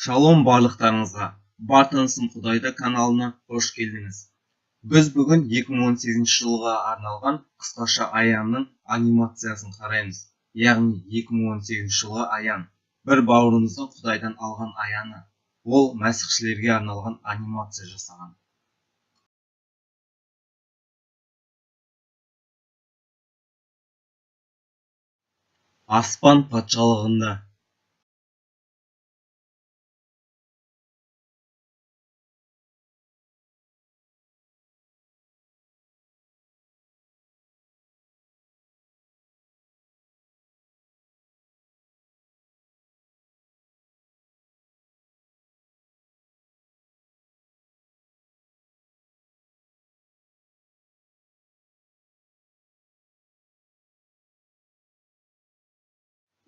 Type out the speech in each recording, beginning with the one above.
Шалом барлықтарыңызға. Бар тынысым Құдайда каналына қош келдіңіз. Біз бүгін 2018 жылға арналған қысқаша Аянның анимациясын қараймыз. Яғни 2018 жылғы Аян. Бір бауырымыздың Құдайдан алған аяны. Ол мәсіхшілерге арналған анимация жасаған. Аспан патшалығында.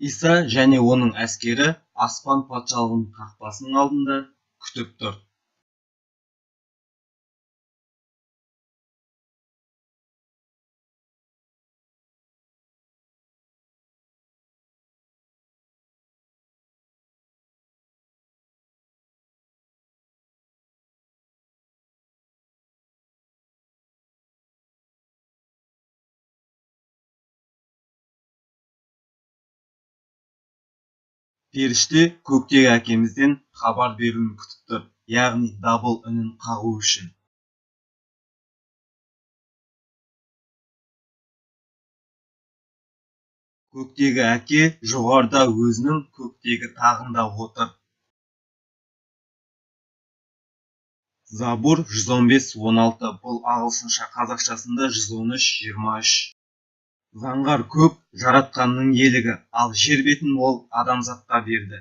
Иса және оның әскері аспан патшалығының қақпасының алдында күтіп тұр. Періште көктегі әкемізден хабар беруін күтіп тұр, яғни дабыл үнін қағу үшін. Көктегі әке жоғарыда өзінің көктегі тағында отыр. Забур 115-16, бұл ағылшынша, қазақшасында 113-23. Заңғар көп жаратқанның елігі, ал жер бетін ол адамзатқа берді.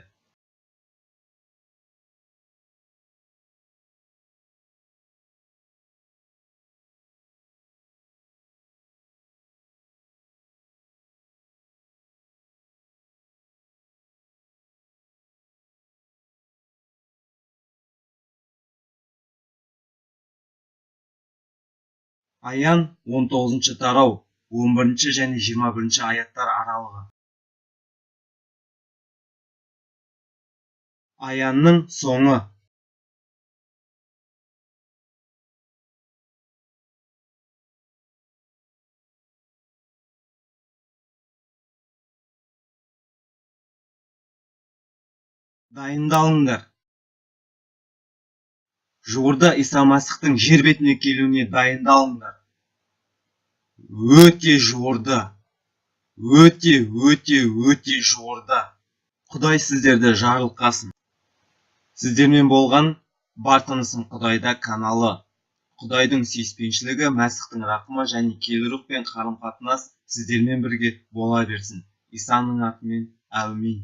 Аян 19 тарау, 11 және 21 аяттар аралығы. Аянның соңы. Дайындалыңдар. Жуырда Иса Масихтың жер бетіне келуіне дайындалыңдар. Өте жуырда. Өте жуырда. Құдай сіздерді жарылқасын. Сіздермен болған Бар тынысым Құдайда каналы. Құдайдың сүйіспеншілігі, Мәсіхтің рақымы және киелі рухпен қарым-қатынас сіздермен бірге бола берсін. Исаның атымен, әумин.